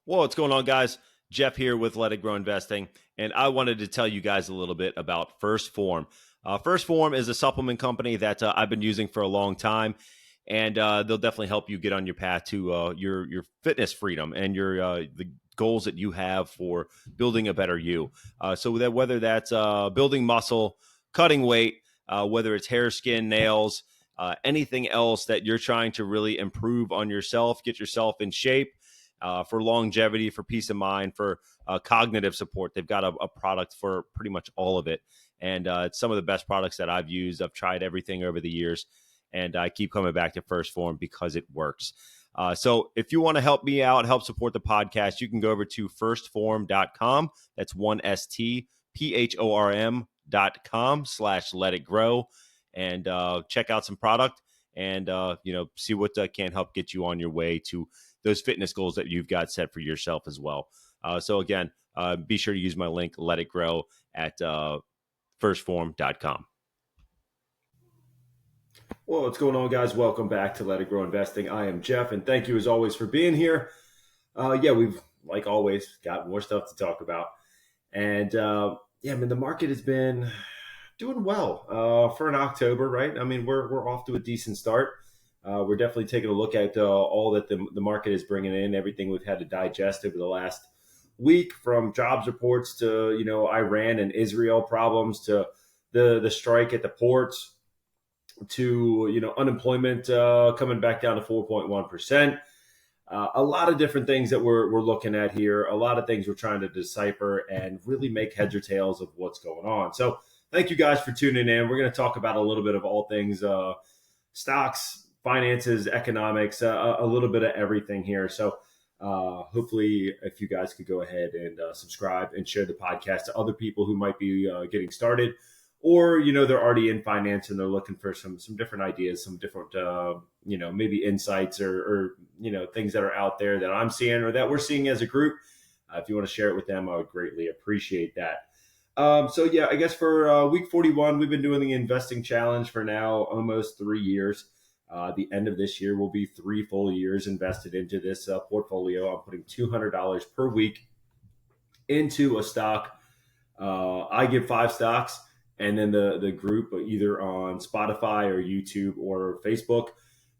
Well, what's going on, guys? Jeff here with Let It Grow Investing, and I wanted to tell you guys a little bit about First Form. First Form is a supplement company that I've been using for a long time, and they'll definitely help you get on your path to your fitness freedom and your the goals that you have for building a better you. So that whether that's building muscle, cutting weight, whether it's hair, skin, nails, anything else that you're trying to really improve on yourself, get yourself in shape. For longevity, for peace of mind, for cognitive support. They've got a product for pretty much all of it. And it's some of the best products that I've used. I've tried everything over the years, and I keep coming back to First Form because it works. So if you want to help me out, help support the podcast, you can go over to firstform.com. That's 1stphorm.com/letitgrow and check out some product and, see what can help get you on your way to those fitness goals that you've got set for yourself as well. So again, be sure to use my link, Let It Grow, at firstform.com. Well, what's going on, guys? Welcome back to Let It Grow Investing. I am Jeff, and thank you as always for being here. We've, like always, got more stuff to talk about. And the market has been doing well for an October, right? I mean, we're off to a decent start. We're definitely taking a look at all that the market is bringing in, everything we've had to digest over the last week, from jobs reports to, Iran and Israel problems to the strike at the ports to, unemployment coming back down to 4.1%. A lot of different things that we're looking at here, a lot of things we're trying to decipher and really make heads or tails of what's going on. So thank you guys for tuning in. We're going to talk about a little bit of all things stocks, finances, economics, a little bit of everything here. So hopefully if you guys could go ahead and subscribe and share the podcast to other people who might be getting started, or, they're already in finance and they're looking for some different ideas, some different, maybe insights or things that are out there that I'm seeing or that we're seeing as a group. If you want to share it with them, I would greatly appreciate that. I guess for week 41, we've been doing the investing challenge for now almost 3 years. The end of this year will be 3 full years invested into this portfolio. I'm putting $200 per week into a stock. I give 5 stocks, and then the group, either on Spotify or YouTube or Facebook,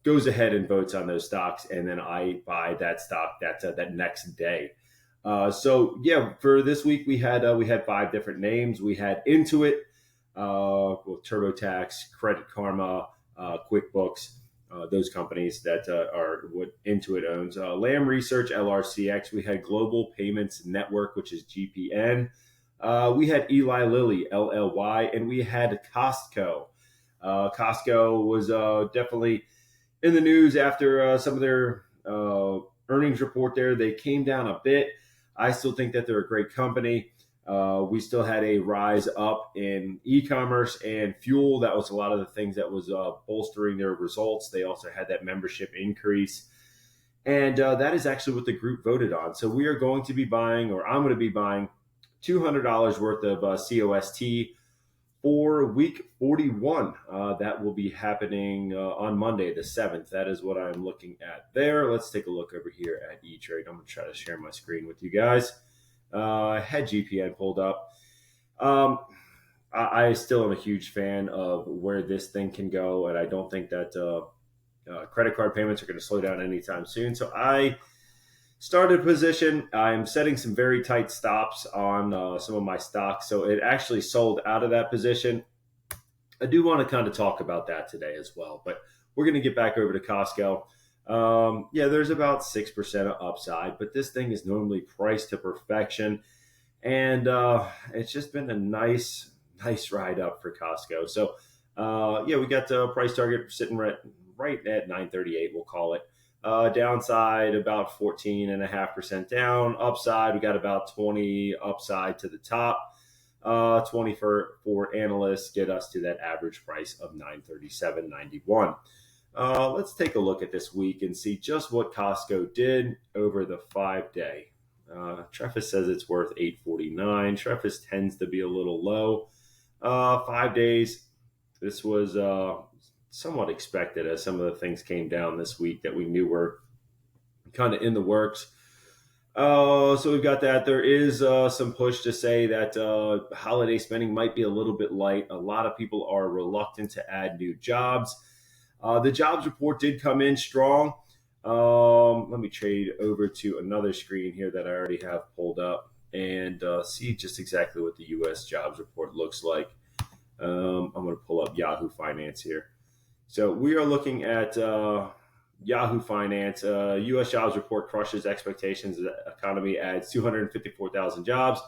goes ahead and votes on those stocks, and then I buy that stock that next day. For this week we had 5 different names. We had Intuit, TurboTax, Credit Karma, QuickBooks, those companies that are what Intuit owns. Lam Research, LRCX. We had Global Payments Network, which is GPN. We had Eli Lilly, LLY, and we had Costco. Costco was definitely in the news after some of their earnings report there. They came down a bit. I still think that they're a great company. We still had a rise up in e-commerce and fuel. That was a lot of the things that was bolstering their results. They also had that membership increase. And that is actually what the group voted on. So we are going to be buying, or I'm going to be buying, $200 worth of COST for week 41. That will be happening on Monday, the 7th. That is what I'm looking at there. Let's take a look over here at E-Trade. I'm going to try to share my screen with you guys. Had GPN pulled up. I still am a huge fan of where this thing can go, and I don't think that credit card payments are going to slow down anytime soon. So I started a position. I'm setting some very tight stops on some of my stocks. So it actually sold out of that position. I do want to kind of talk about that today as well, but we're going to get back over to Costco. There's about 6% of upside, but this thing is normally priced to perfection. And it's just been a nice ride up for Costco. So, we got the price target sitting right at 938, we'll call it. Downside about 14.5% down. Upside, we got about 20 upside to the top. 20 for analysts get us to that average price of 937.91. Let's take a look at this week and see just what Costco did over the 5-day. Trefis says it's worth $8.49. Trefis tends to be a little low. 5 days, this was somewhat expected as some of the things came down this week that we knew were kind of in the works. So we've got that. There is some push to say that holiday spending might be a little bit light. A lot of people are reluctant to add new jobs. The jobs report did come in strong. Let me trade over to another screen here that I already have pulled up and see just exactly what the U.S. jobs report looks like. I'm going to pull up Yahoo Finance here. So we are looking at Yahoo Finance. U.S. jobs report crushes expectations. The economy adds 254,000 jobs.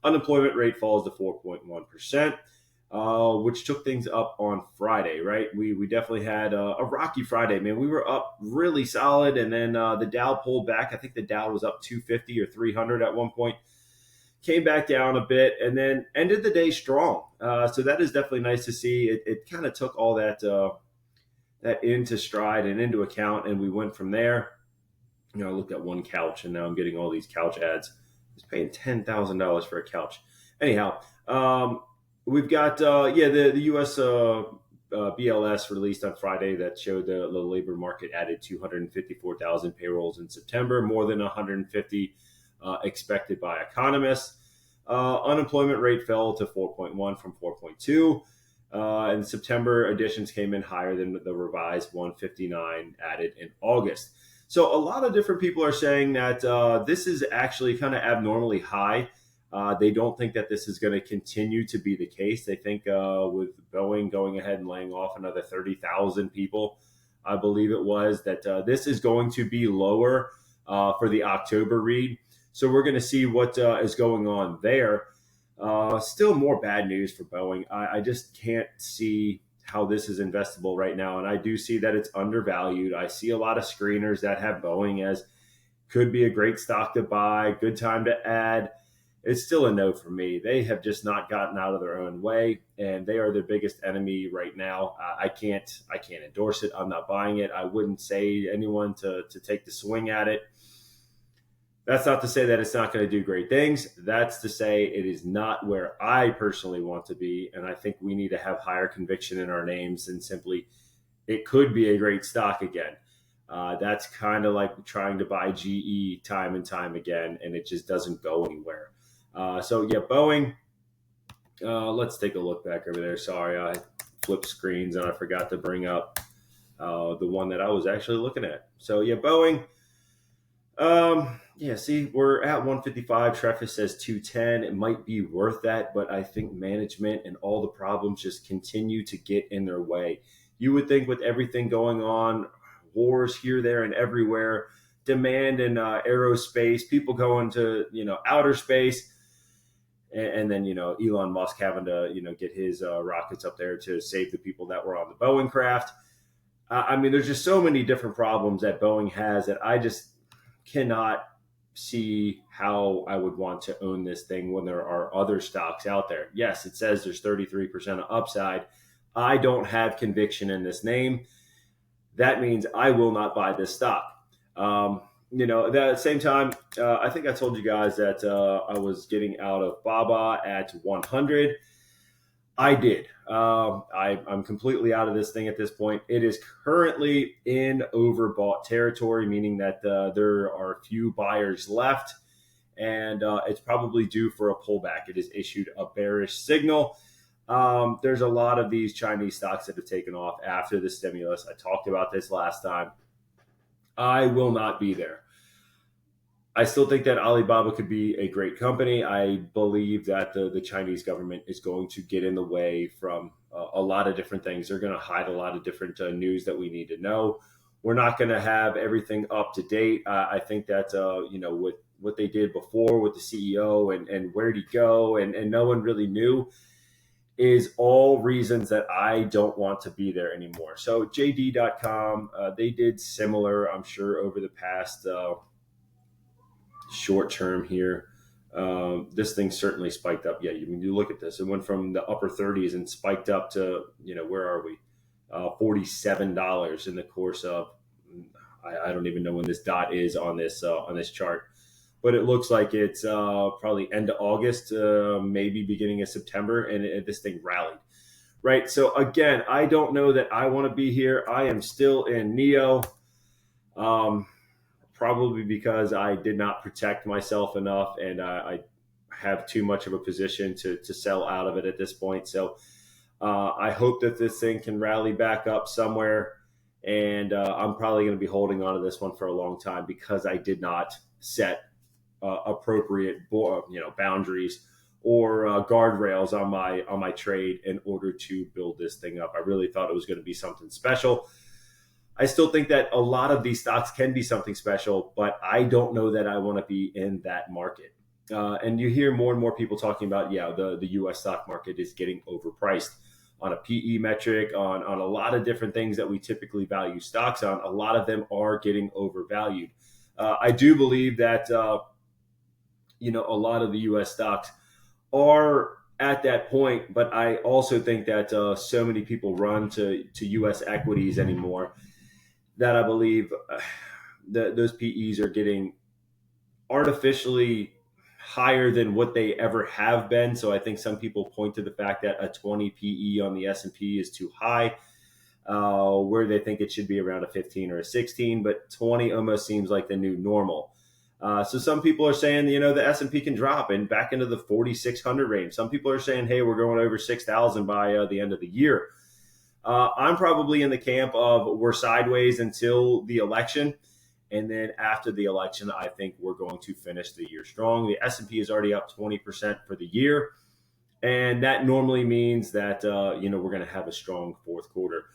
Unemployment rate falls to 4.1%, which took things up on Friday, right? We definitely had a rocky Friday, man. We were up really solid, and then the Dow pulled back. I think the Dow was up 250 or 300 at one point. Came back down a bit, and then ended the day strong. So that is definitely nice to see. It kind of took all that into stride and into account, and we went from there. I looked at one couch, and now I'm getting all these couch ads. I was paying $10,000 for a couch. Anyhow, we've got the U.S. BLS released on Friday that showed the labor market added 254,000 payrolls in September, more than 150 expected by economists. Unemployment rate fell to 4.1 from 4.2. And September additions came in higher than the revised 159 added in August. So a lot of different people are saying that this is actually kind of abnormally high. They don't think that this is going to continue to be the case. They think with Boeing going ahead and laying off another 30,000 people, I believe it was, that this is going to be lower for the October read. So we're going to see what is going on there. Still more bad news for Boeing. I just can't see how this is investable right now. And I do see that it's undervalued. I see a lot of screeners that have Boeing as could be a great stock to buy, good time to add. It's still a no for me. They have just not gotten out of their own way, and they are their biggest enemy right now. I can't endorse it. I'm not buying it. I wouldn't say anyone to take the swing at it. That's not to say that it's not going to do great things. That's to say it is not where I personally want to be. And I think we need to have higher conviction in our names than simply it could be a great stock again. That's kind of like trying to buy GE time and time again, and it just doesn't go anywhere. Boeing, let's take a look back over there. Sorry, I flipped screens and I forgot to bring up the one that I was actually looking at. So, Boeing. See, we're at 155. Trefis says 210. It might be worth that, but I think management and all the problems just continue to get in their way. You would think with everything going on, wars here, there, and everywhere, demand in aerospace, people going to, outer space, and then, Elon Musk having to, get his rockets up there to save the people that were on the Boeing craft. There's just so many different problems that Boeing has that I just cannot see how I would want to own this thing when there are other stocks out there. Yes, it says there's 33% of upside. I don't have conviction in this name. That means I will not buy this stock. At the same time, I think I told you guys that I was getting out of BABA at 100. I did. I'm completely out of this thing at this point. It is currently in overbought territory, meaning that there are few buyers left, and it's probably due for a pullback. It has issued a bearish signal. There's a lot of these Chinese stocks that have taken off after the stimulus. I talked about this last time. I will not be there. I still think that Alibaba could be a great company. I believe that the Chinese government is going to get in the way from a lot of different things. They're going to hide a lot of different news that we need to know. We're not going to have everything up to date. I think that, with what they did before with the CEO and where'd he go and no one really knew is all reasons that I don't want to be there anymore. So JD.com, they did similar, I'm sure, over the past short term here. This thing certainly spiked up. You look at this. It went from the upper 30s and spiked up to, where are we? $47 in the course of, I don't even know when this dot is on this chart, but it looks like it's probably end of August, maybe beginning of September, and this thing rallied. Right. So again, I don't know that I want to be here. I am still in NEO. probably because I did not protect myself enough, and I have too much of a position to sell out of it at this point. So I hope that this thing can rally back up somewhere, and I'm probably going to be holding on to this one for a long time because I did not set appropriate boundaries or guardrails on my trade in order to build this thing up. I really thought it was going to be something special. I still think that a lot of these stocks can be something special, but I don't know that I want to be in that market. And you hear more and more people talking about, the U.S. stock market is getting overpriced on a PE metric, on a lot of different things that we typically value stocks on. A lot of them are getting overvalued. I do believe that, a lot of the U.S. stocks are at that point, but I also think that so many people run to U.S. equities anymore that I believe those PEs are getting artificially higher than what they ever have been. So I think some people point to the fact that a 20 PE on the S&P is too high, where they think it should be around a 15 or a 16, but 20 almost seems like the new normal. So some people are saying, the S&P can drop and back into the 4,600 range. Some people are saying, hey, we're going over 6,000 by the end of the year. I'm probably in the camp of we're sideways until the election. And then after the election, I think we're going to finish the year strong. The S&P is already up 20% for the year. And that normally means that, we're going to have a strong fourth quarter.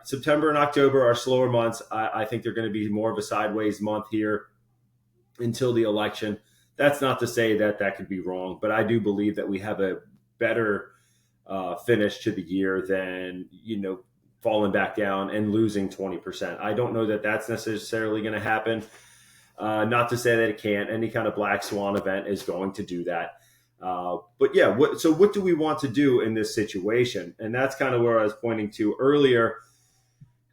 September and October are slower months. I think they're going to be more of a sideways month here until the election. That's not to say that could be wrong, but I do believe that we have a better finish to the year than, falling back down and losing 20%. I don't know that that's necessarily going to happen. Not to say that it can't. Any kind of black swan event is going to do that. So what do we want to do in this situation? And that's kind of where I was pointing to earlier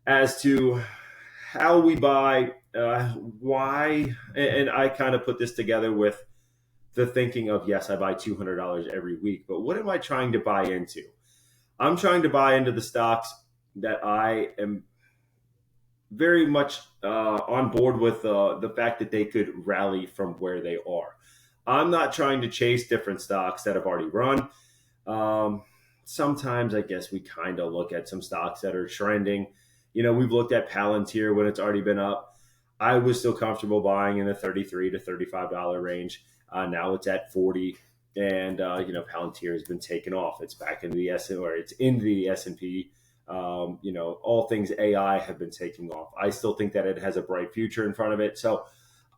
as to how we buy, why, and I kind of put this together with the thinking of, yes, I buy $200 every week, but what am I trying to buy into? I'm trying to buy into the stocks that I am very much on board with the fact that they could rally from where they are. I'm not trying to chase different stocks that have already run. Sometimes I guess we kind of look at some stocks that are trending. We've looked at Palantir when it's already been up. I was still comfortable buying in the $33 to $35 range. Now it's at 40, and Palantir has been taken off. It's back into the it's into the S&P. All things AI have been taking off. I still think that it has a bright future in front of it. So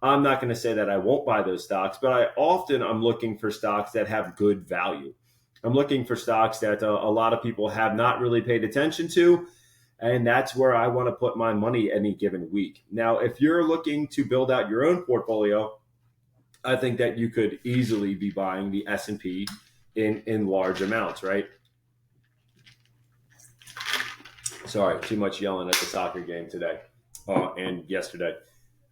I'm not going to say that I won't buy those stocks, but I'm looking for stocks that have good value. I'm looking for stocks that a lot of people have not really paid attention to, and that's where I want to put my money any given week. Now, if you're looking to build out your own portfolio, I think that you could easily be buying the S&P in large amounts, right? Sorry, too much yelling at the soccer game today and yesterday.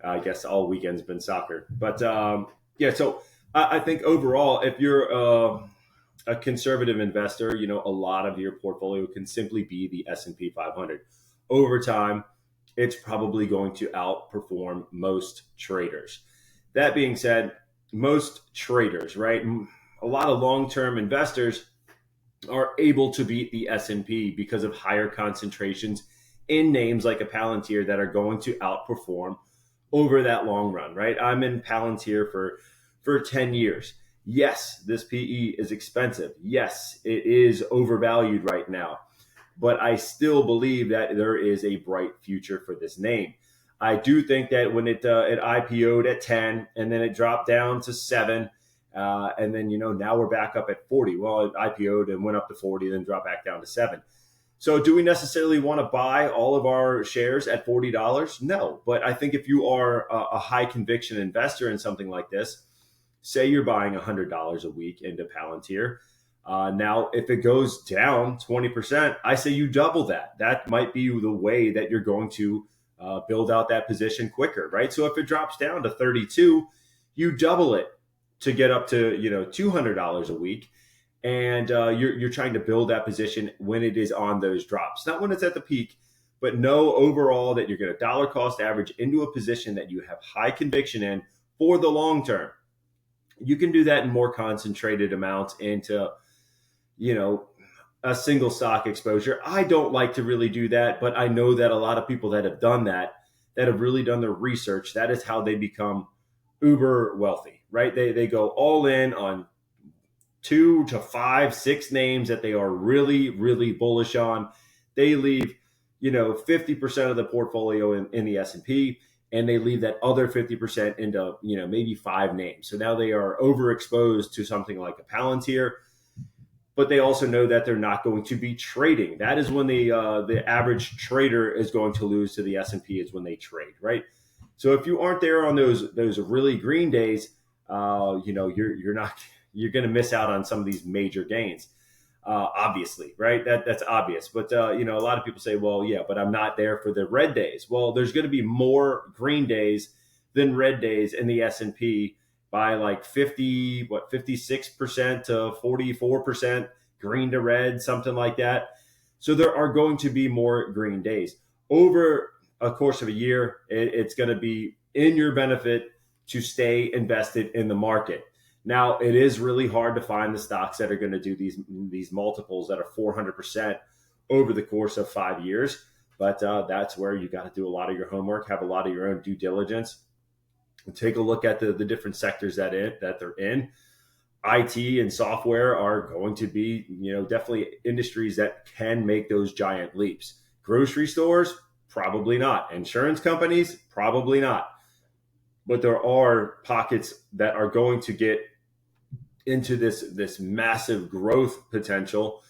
I guess all weekend's been soccer. But so I think overall, if you're a conservative investor, a lot of your portfolio can simply be the S&P 500. Over time, it's probably going to outperform most traders. That being said, most traders, right? A lot of long-term investors are able to beat the S&P because of higher concentrations in names like a Palantir that are going to outperform over that long run, right? I'm in Palantir for 10 years. Yes, this PE is expensive. Yes, it is overvalued right now, but I still believe that there is a bright future for this name. I do think that when it IPO'd at 10 and then it dropped down to 7, and then, now we're back up at 40. Well, it IPO'd and went up to 40, then dropped back down to 7. So do we necessarily want to buy all of our shares at $40? No. But I think if you are a high conviction investor in something like this, say you're buying $100 a week into Palantir. Now, if it goes down 20%, I say you double that. That might be the way that you're going to build out that position quicker, right? So if it drops down to 32, you double it to get up to, $200 a week. And you're trying to build that position when it is on those drops, not when it's at the peak, but know overall that you're going to dollar cost average into a position that you have high conviction in for the long term. You can do that in more concentrated amounts into, a single stock exposure. I don't like to really do that, but I know that a lot of people that have done that have really done their research, that is how they become uber wealthy, right? They go all in on 2 to 5, 6 names that they are really, really bullish on. They leave, 50% of the portfolio in the S&P, and they leave that other 50% into, maybe 5 names. So now they are overexposed to something like a Palantir, but they also know that they're not going to be trading. That is when the average trader is going to lose to the S&P, is when they trade, right? So if you aren't there on those really green days, you're going to miss out on some of these major gains. Obviously, right? That's obvious. But a lot of people say, well, yeah, but I'm not there for the red days. Well, there's going to be more green days than red days in the S&P by like 56% to 44% green to red, something like that. So there are going to be more green days over a course of a year. It's going to be in your benefit to stay invested in the market. Now, it is really hard to find the stocks that are going to do these multiples that are 400% over the course of 5 years. But that's where you got to do a lot of your homework, have a lot of your own due diligence, and take a look at the different sectors that they're in. IT and software are going to be, definitely industries that can make those giant leaps. Grocery stores, probably not. Insurance companies, probably not. But there are pockets that are going to get into this massive growth potential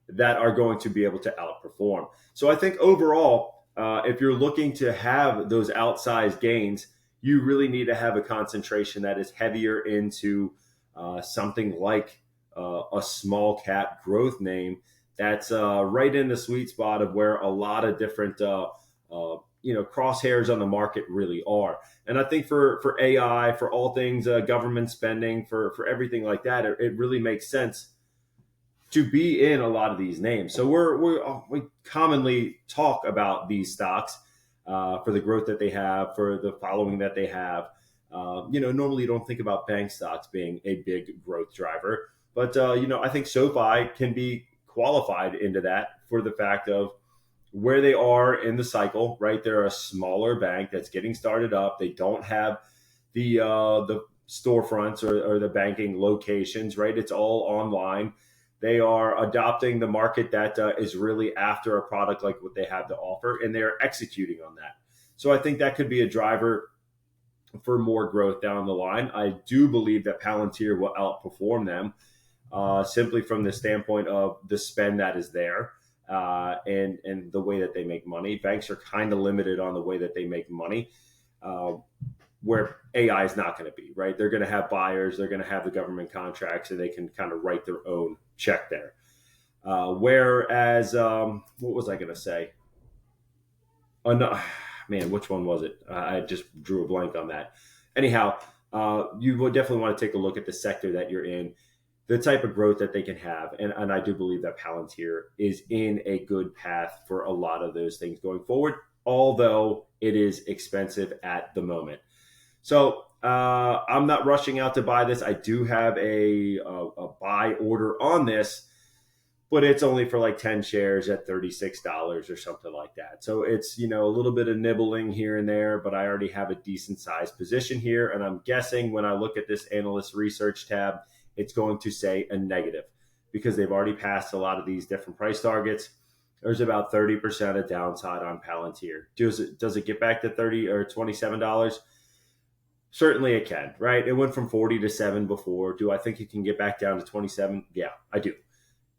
that are going to be able to outperform. So I think overall, if you're looking to have those outsized gains, you really need to have a concentration that is heavier into something like a small cap growth name that's right in the sweet spot of where a lot of different crosshairs on the market really are. And I think for AI, for all things government spending, for everything like that, it really makes sense to be in a lot of these names. So we commonly talk about these stocks for the growth that they have, for the following that they have. Normally you don't think about bank stocks being a big growth driver, but I think SOFI can be qualified into that for the fact of where they are in the cycle, right? They're a smaller bank that's getting started up. They don't have the storefronts or the banking locations, right? It's all online. They are adopting the market that is really after a product like what they have to offer, and they're executing on that. So I think that could be a driver for more growth down the line. I do believe that Palantir will outperform them simply from the standpoint of the spend that is there and the way that they make money. Banks are kind of limited on the way that they make money, where AI is not going to be, right? They're going to have buyers, they're going to have the government contracts, and they can kind of write their own check there. Whereas, what was I going to say? Oh, no, man, which one was it? I just drew a blank on that. Anyhow, you would definitely want to take a look at the sector that you're in, the type of growth that they can have. And I do believe that Palantir is in a good path for a lot of those things going forward, although it is expensive at the moment. So I'm not rushing out to buy this. I do have a buy order on this, but it's only for like 10 shares at $36 or something like that. So it's, a little bit of nibbling here and there, but I already have a decent sized position here. And I'm guessing when I look at this analyst research tab, it's going to say a negative because they've already passed a lot of these different price targets. There's about 30% of downside on Palantir. Does it get back to $30 or $27? Certainly it can, right? It went from 40 to 7 before. Do I think it can get back down to 27? Yeah, I do.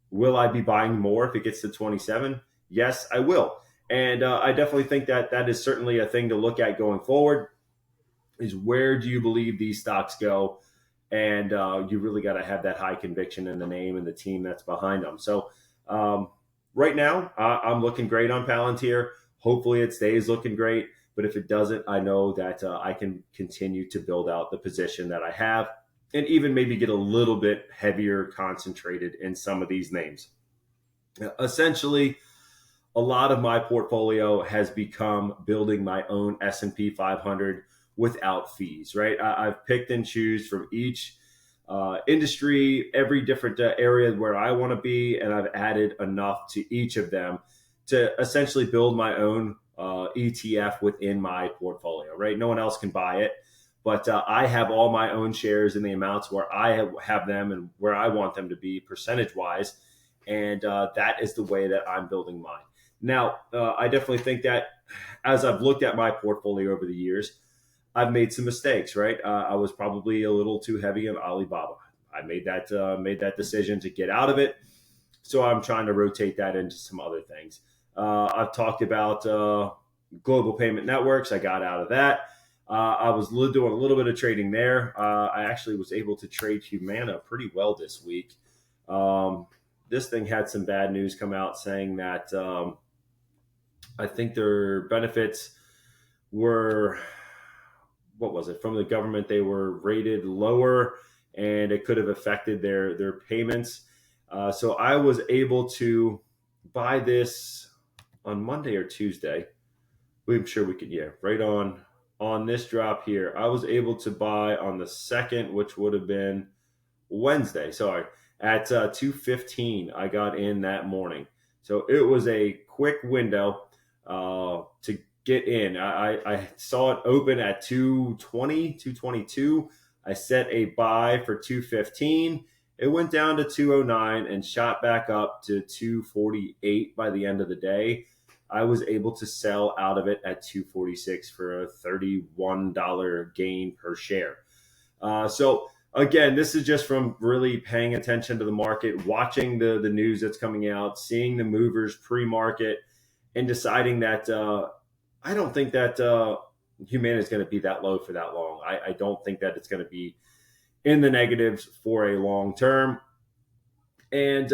Will I be buying more if it gets to 27? Yes, I will. And I definitely think that is certainly a thing to look at going forward, is where do you believe these stocks go? And you really got to have that high conviction in the name and the team that's behind them. So right now, I'm looking great on Palantir. Hopefully it stays looking great. But if it doesn't, I know that I can continue to build out the position that I have and even maybe get a little bit heavier concentrated in some of these names. Essentially, a lot of my portfolio has become building my own S&P 500 without fees, right? I've picked and choose from each industry, every different area where I want to be, and I've added enough to each of them to essentially build my own ETF within my portfolio, right? No one else can buy it, but I have all my own shares in the amounts where I have them and where I want them to be percentage-wise, and that is the way that I'm building mine. Now, I definitely think that as I've looked at my portfolio over the years, I've made some mistakes, right? I was probably a little too heavy on Alibaba. I made that decision to get out of it. So I'm trying to rotate that into some other things. I've talked about global payment networks. I got out of that. I was doing a little bit of trading there. I actually was able to trade Humana pretty well this week. This thing had some bad news come out saying that I think their benefits were, what was it, from the government? They were rated lower and it could have affected their payments. So I was able to buy this on Monday or Tuesday. I'm sure we could, right on this drop here. I was able to buy on the 2nd, which would have been Wednesday. Sorry, at 2:15, I got in that morning. So it was a quick window to get in. I saw it open at 220, 222. I set a buy for 215. It went down to 209 and shot back up to 248 by the end of the day. I was able to sell out of it at 246 for a $31 gain per share. So again, this is just from really paying attention to the market, watching the news that's coming out, seeing the movers pre-market, and deciding that I don't think that Humana is going to be that low for that long. I don't think that it's going to be in the negatives for a long term. And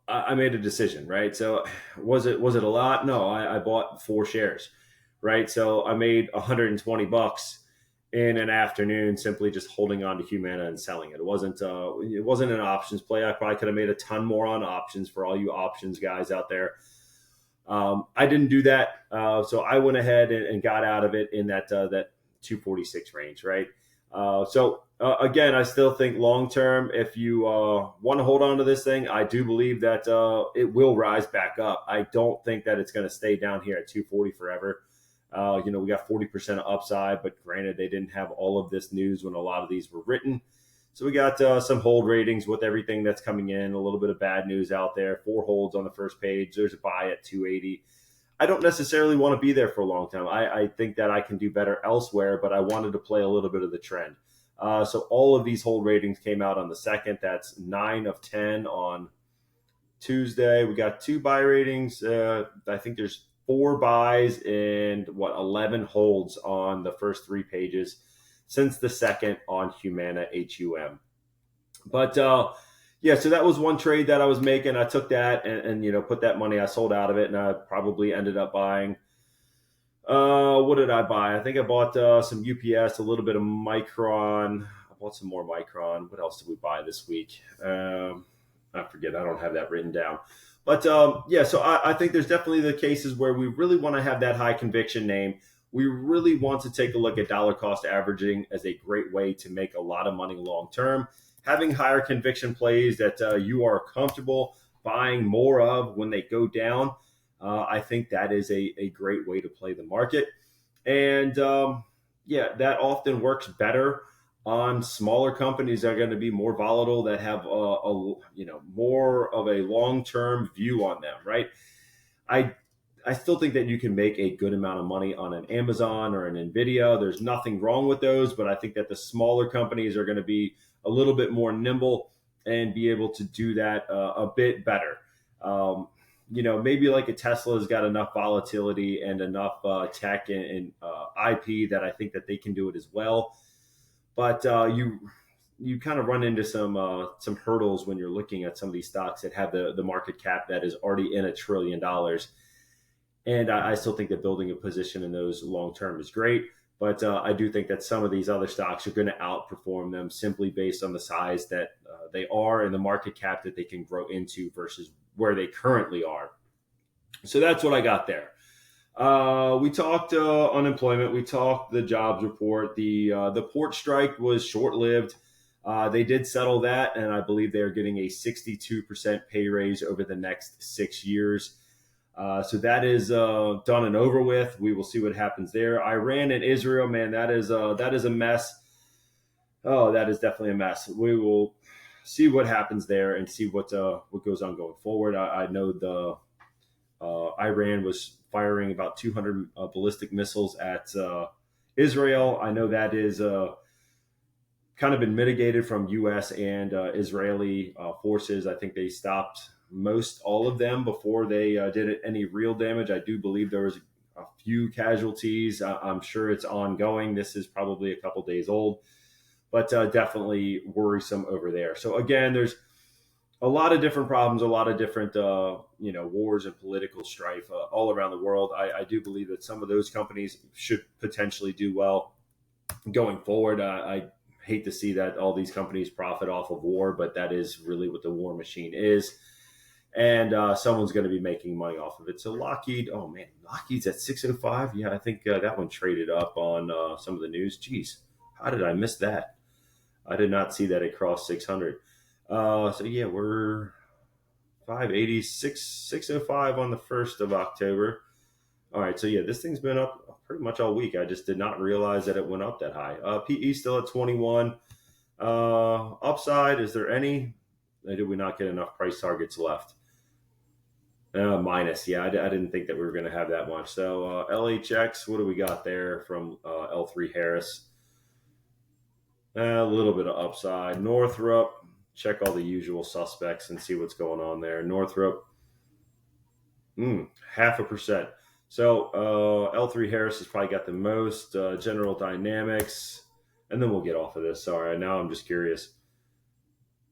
I made a decision, right? So was it a lot? No, I bought 4 shares, right? So I made $120 in an afternoon simply just holding on to Humana and selling it. It wasn't an options play. I probably could have made a ton more on options for all you options guys out there. I didn't do that. So I went ahead and got out of it in that 246 range, right? Again, I still think long term, if you want to hold on to this thing, I do believe that it will rise back up. I don't think that it's going to stay down here at 240 forever. We got 40% of upside, but granted, they didn't have all of this news when a lot of these were written. So we got some hold ratings with everything that's coming in, a little bit of bad news out there, 4 holds on the first page. There's a buy at 280. I don't necessarily want to be there for a long time. I think that I can do better elsewhere, but I wanted to play a little bit of the trend. So all of these hold ratings came out on the 2nd. That's 9 of 10 on Tuesday. We got 2 buy ratings. I think there's 4 buys and 11 holds on the first 3 pages since the 2nd on Humana HUM. But so that was one trade that I was making. I took that and put that money. I sold out of it, and I probably ended up buying. What did I buy? I think I bought some UPS, a little bit of Micron. I bought some more Micron. What else did we buy this week? I forget. I don't have that written down. But so I think there's definitely the cases where we really want to have that high conviction name. We really want to take a look at dollar cost averaging as a great way to make a lot of money long term. Having higher conviction plays that you are comfortable buying more of when they go down, I think that is a great way to play the market. And that often works better on smaller companies that are going to be more volatile, that have more of a long-term view on them, right? I still think that you can make a good amount of money on an Amazon or an NVDA. There's nothing wrong with those, but I think that the smaller companies are going to be a little bit more nimble and be able to do that a bit better. Maybe like a Tesla has got enough volatility and enough tech and IP that I think that they can do it as well. But you kind of run into some hurdles when you're looking at some of these stocks that have the market cap that is already in $1 trillion. And I still think that building a position in those long term is great. But I do think that some of these other stocks are going to outperform them simply based on the size that they are and the market cap that they can grow into versus where they currently are. So that's what I got there. We talked unemployment. We talked the jobs report. The port strike was short lived. They did settle that, and I believe they are getting a 62% pay raise over the next 6 years. So that is done and over with. We will see what happens there. Iran and Israel, man, that is a mess. Oh, that is definitely a mess. We will see what happens there and see what goes on going forward. I know the Iran was firing about 200 ballistic missiles at Israel. I know that is kind of been mitigated from U.S. and Israeli forces. I think they stopped all of them before they did any real damage. I do believe there was a few casualties. I'm sure it's ongoing. This is probably a couple days old, but definitely worrisome over there. So again, there's a lot of different problems, a lot of different wars and political strife all around the world. I do believe that some of those companies should potentially do well going forward. I hate to see that all these companies profit off of war, but that is really what the war machine is. And someone's going to be making money off of it. So Lockheed, oh man, Lockheed's at 605. Yeah, I think that one traded up on some of the news. Jeez, how did I miss that? I did not see that it crossed 600. So yeah, we're 586, 605 on the 1st of October. All right, so yeah, this thing's been up pretty much all week. I just did not realize that it went up that high. PE still at 21. Upside, is there any? Did we not get enough price targets left? Minus, yeah, I didn't think that we were going to have that much. So LHX, what do we got there from L3 Harris? A little bit of upside. Northrop, check all the usual suspects and see what's going on there. Northrop, 0.5%. So L3 Harris has probably got the most. General Dynamics, and then we'll get off of this. Sorry, now I'm just curious.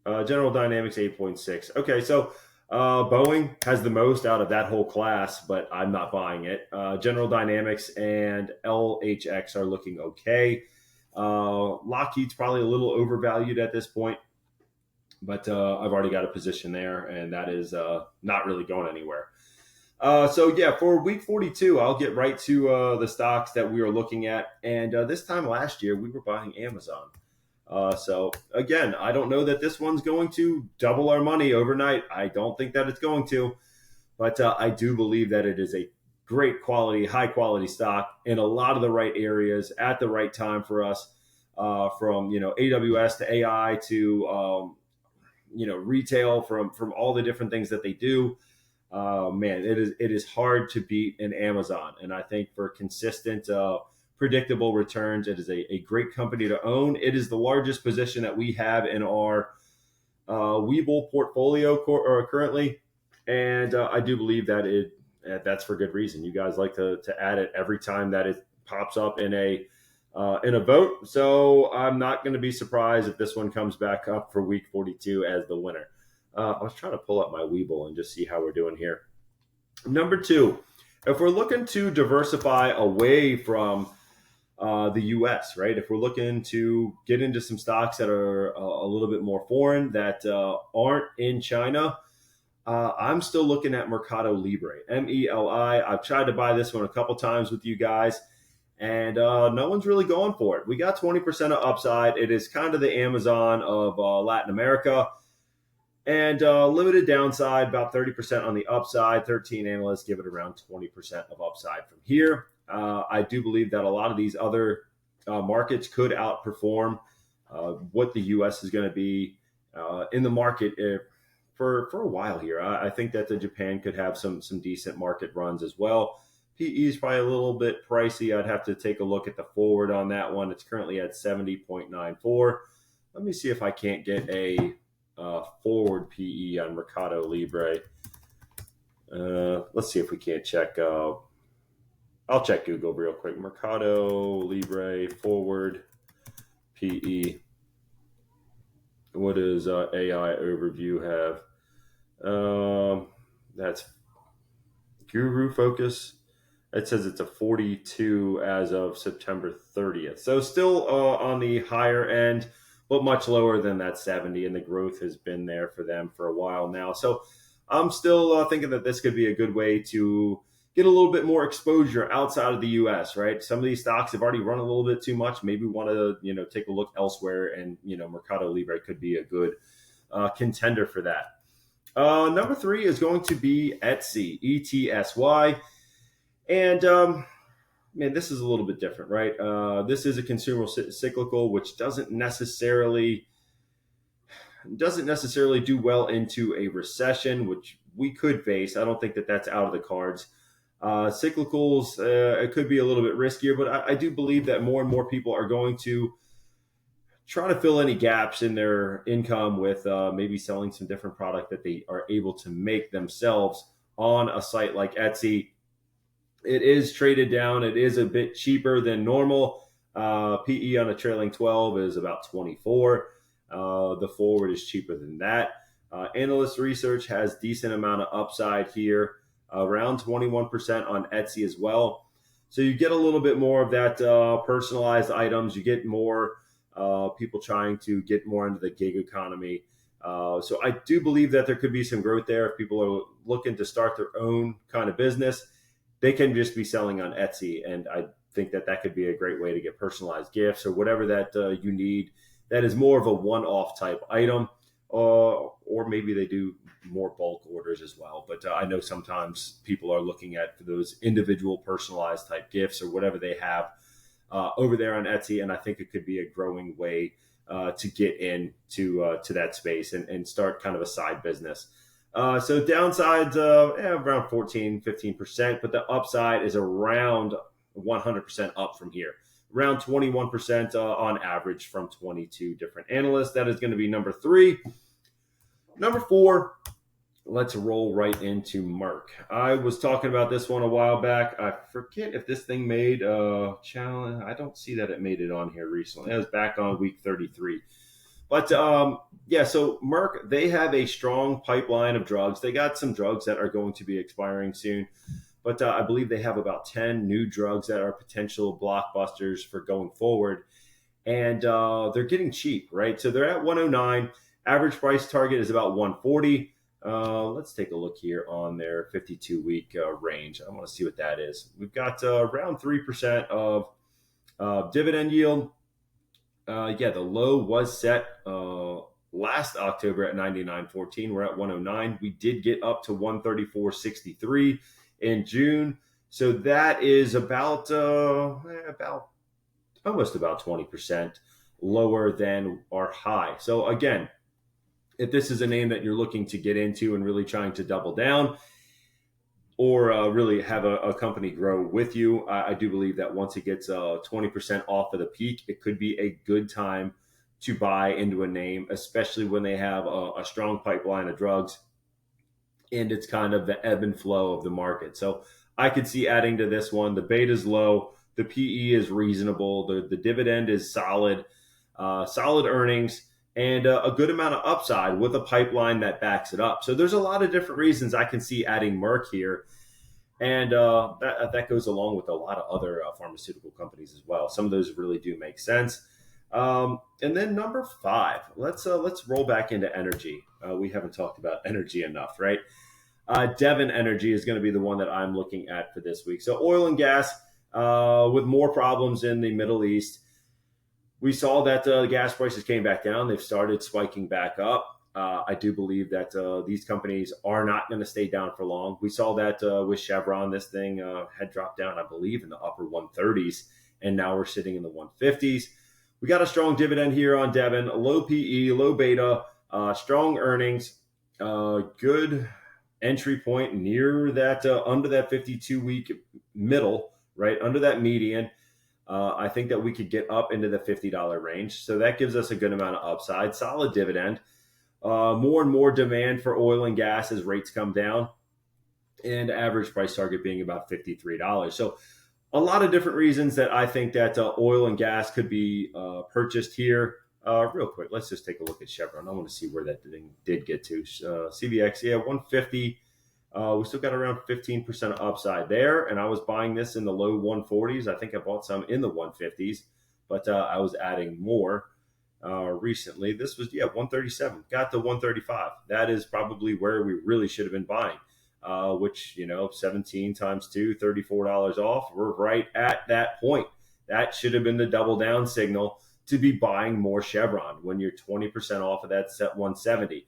General Dynamics 8.6. Okay, so Boeing has the most out of that whole class, but I'm not buying it. General Dynamics and LHX are looking okay. Lockheed's probably a little overvalued at this point, but I've already got a position there, and that is not really going anywhere. So yeah, for week 42, I'll get right to the stocks that we are looking at. And this time last year, we were buying Amazon. So again, I don't know that this one's going to double our money overnight. I don't think that it's going to, but I do believe that it is a great quality, high quality stock in a lot of the right areas at the right time for us, from AWS to AI to retail, from all the different things that they do. Man, it is hard to beat in Amazon, and I think for consistent, predictable returns, it is a great company to own. It is the largest position that we have in our Webull portfolio currently, and I do believe that that's for good reason. You guys like to add it every time that it pops up in a vote, so I'm not going to be surprised if this one comes back up for week 42 as the winner. I was trying to pull up my Webull and just see how we're doing here. Number 2, if we're looking to diversify away from the U.S., right? If we're looking to get into some stocks that are a little bit more foreign, that aren't in China, I'm still looking at Mercado Libre, MELI. I've tried to buy this one a couple times with you guys, and no one's really going for it. We got 20% of upside. It is kind of the Amazon of Latin America. And limited downside, about 30% on the upside. 13 analysts give it around 20% of upside from here. I do believe that a lot of these other markets could outperform what the U.S. is going to be in the market for a while here. I think that the Japan could have some decent market runs as well. PE is probably a little bit pricey. I'd have to take a look at the forward on that one. It's currently at 70.94. Let me see if I can't get a forward PE on Mercado Libre. Let's see if we can't check. I'll check Google real quick. Mercado Libre forward PE. What does AI overview have? That's Guru Focus. It says it's a 42 as of September 30th. So still on the higher end, but much lower than that 70, and the growth has been there for them for a while now. So I'm still thinking that this could be a good way to get a little bit more exposure outside of the U.S., right? Some of these stocks have already run a little bit too much. Maybe want to, take a look elsewhere, and, Mercado Libre could be a good contender for that. Number 3 is going to be ETSY, ETSY. And, man, this is a little bit different, right? This is a consumer cyclical, which doesn't necessarily do well into a recession, which we could face. I don't think that that's out of the cards. Cyclicals, it could be a little bit riskier, but I do believe that more and more people are going to try to fill any gaps in their income with maybe selling some different product that they are able to make themselves on a site like Etsy. It is traded down. It is a bit cheaper than normal. PE on a trailing 12 is about 24. The forward is cheaper than that. Analyst research has decent amount of upside here, around 21% on Etsy as well. So you get a little bit more of that personalized items. You get more people trying to get more into the gig economy. So I do believe that there could be some growth there. If people are looking to start their own kind of business, they can just be selling on Etsy. And I think that that could be a great way to get personalized gifts or whatever that you need. That is more of a one-off type item, or maybe they do more bulk orders as well. But I know sometimes people are looking at those individual personalized type gifts or whatever they have over there on Etsy. And I think it could be a growing way to get into to that space and start kind of a side business. So downsides around 14-15%, but the upside is around 100% up from here. Around 21% on average from 22 different analysts. That is going to be number 3. Number 4, let's roll right into Merck. I was talking about this one a while back. I forget if this thing made a challenge. I don't see that it made it on here recently. It was back on week 33. But so Merck, they have a strong pipeline of drugs. They got some drugs that are going to be expiring soon. But I believe they have about 10 new drugs that are potential blockbusters for going forward. And they're getting cheap, right? So they're at 109. Average price target is about 140. Let's take a look here on their 52-week range. I want to see what that is. We've got around 3% of dividend yield. The low was set last October at 99.14. We're at 109. We did get up to 134.63 in June. So that is about almost about 20% lower than our high. So again, if this is a name that you're looking to get into and really trying to double down or really have a company grow with you, I do believe that once it gets 20% off of the peak, it could be a good time to buy into a name, especially when they have a strong pipeline of drugs and it's kind of the ebb and flow of the market. So I could see adding to this one. The beta is low. The PE is reasonable. The dividend is solid, solid earnings, and a good amount of upside with a pipeline that backs it up. So there's a lot of different reasons I can see adding Merck here. And that goes along with a lot of other pharmaceutical companies as well. Some of those really do make sense. And then number 5, let's roll back into energy. We haven't talked about energy enough, right? Devon Energy is going to be the one that I'm looking at for this week. So oil and gas with more problems in the Middle East. We saw that the gas prices came back down. They've started spiking back up. I do believe that these companies are not going to stay down for long. We saw that with Chevron. This thing had dropped down, I believe, in the upper 130s, and now we're sitting in the 150s. We got a strong dividend here on Devon, low PE, low beta, strong earnings, good entry point near that, under that 52-week middle, right, under that median. I think that we could get up into the $50 range. So that gives us a good amount of upside, solid dividend, more and more demand for oil and gas as rates come down, and average price target being about $53. So a lot of different reasons that I think that oil and gas could be purchased here. Real quick, let's just take a look at Chevron. I want to see where that thing did get to. CVX, 150. We still got around 15% upside there, and I was buying this in the low 140s. I think I bought some in the 150s, but I was adding more. recently. This was 137. Got to 135. That is probably where we really should have been buying. Which 17 times 2, $34 off. We're right at that point. That should have been the double down signal to be buying more Chevron when you're 20% off of that set 170.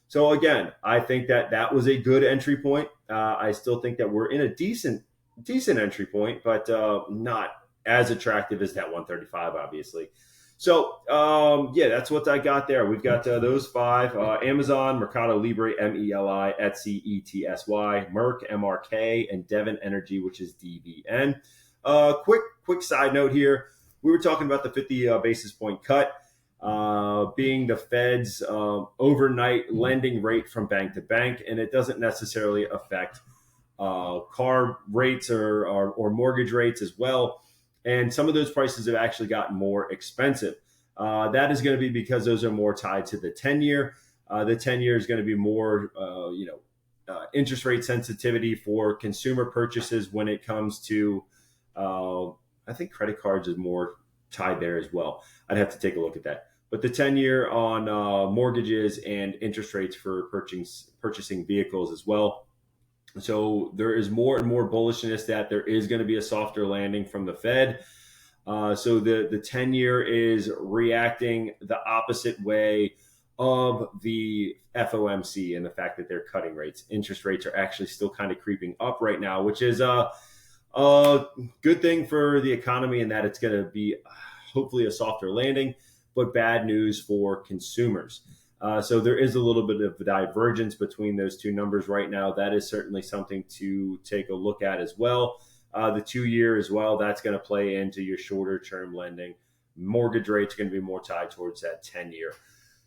So again, I think that was a good entry point. I still think that we're in a decent entry point, but not as attractive as that 135, obviously. So that's what I got there. We've got those five: Amazon, Mercado Libre, MELI, Etsy, ETSY, Merck, MRK, and Devon Energy, which is DVN. Quick side note here: we were talking about the 50 basis point cut being the Fed's overnight lending rate from bank to bank, and it doesn't necessarily affect car rates or mortgage rates as well. And some of those prices have actually gotten more expensive. That is going to be because those are more tied to the 10-year. The 10-year is going to be more, interest rate sensitivity for consumer purchases when it comes to, I think credit cards is more tied there as well. I'd have to take a look at that. But the 10-year on mortgages and interest rates for purchasing vehicles as well. So there is more and more bullishness that there is going to be a softer landing from the Fed. So the 10-year is reacting the opposite way of the FOMC and the fact that they're cutting rates. Interest rates are actually still kind of creeping up right now, which is a good thing for the economy in that it's going to be hopefully a softer landing, but bad news for consumers. So there is a little bit of a divergence between those two numbers right now. That is certainly something to take a look at as well. The 2-year as well, that's going to play into your shorter term lending. Mortgage rates are going to be more tied towards that 10-year.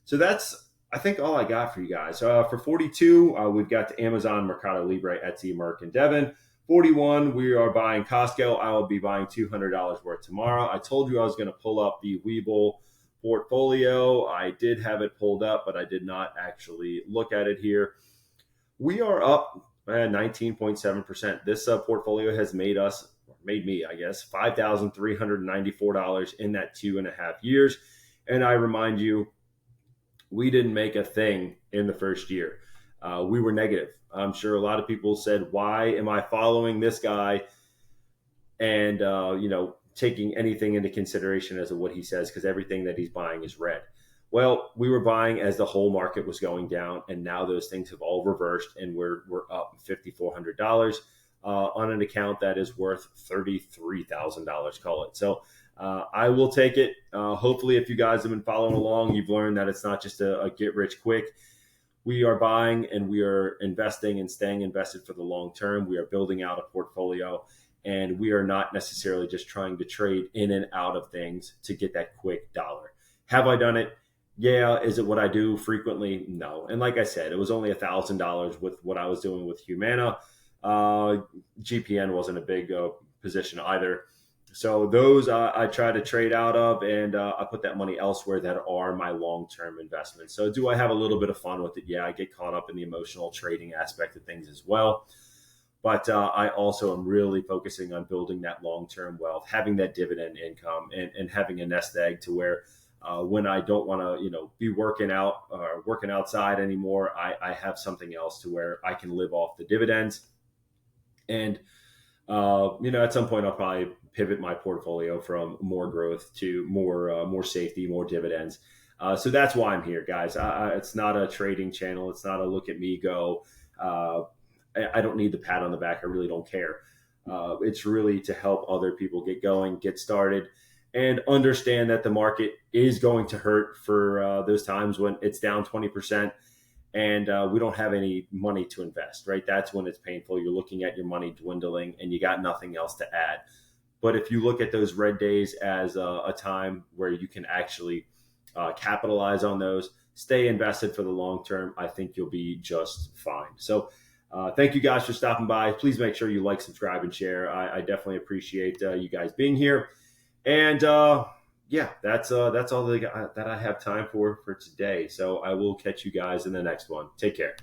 So that's, I think, all I got for you guys. For 42, we've got the Amazon, Mercado Libre, Etsy, Merck, and Devon. 41, we are buying Costco. I will be buying $200 worth tomorrow. I told you I was going to pull up the Webull portfolio. I did have it pulled up, but I did not actually look at it here. We are up 19.7%. This portfolio has made me, I guess, $5,394 in that 2.5 years. And I remind you, we didn't make a thing in the first year. We were negative. I'm sure a lot of people said, why am I following this guy? And, taking anything into consideration as to what he says, because everything that he's buying is red. Well, we were buying as the whole market was going down, and now those things have all reversed, and we're up $5,400 on an account that is worth $33,000, call it. So I will take it. Hopefully, if you guys have been following along, you've learned that it's not just a get rich quick. We are buying and we are investing and staying invested for the long term. We are building out a portfolio. And we are not necessarily just trying to trade in and out of things to get that quick dollar. Have I done it? Yeah. Is it what I do frequently? No. And like I said, it was only $1,000 with what I was doing with Humana. GPN wasn't a big position either. So those I try to trade out of, and I put that money elsewhere that are my long-term investments. So do I have a little bit of fun with it? Yeah, I get caught up in the emotional trading aspect of things as well. But I also am really focusing on building that long-term wealth, having that dividend income, and having a nest egg to where when I don't want to, be working out or working outside anymore, I have something else to where I can live off the dividends. And, at some point I'll probably pivot my portfolio from more growth to more safety, more dividends. So that's why I'm here, guys. It's not a trading channel. It's not a look at me go. I don't need the pat on the back. I really don't care. It's really to help other people get going, get started, and understand that the market is going to hurt for those times when it's down 20% and we don't have any money to invest, right? That's when it's painful. You're looking at your money dwindling and you got nothing else to add. But if you look at those red days as a time where you can actually capitalize on those, stay invested for the long term, I think you'll be just fine. So thank you guys for stopping by. Please make sure you like, subscribe, and share. I definitely appreciate you guys being here. And that's all that I have time for today. So I will catch you guys in the next one. Take care.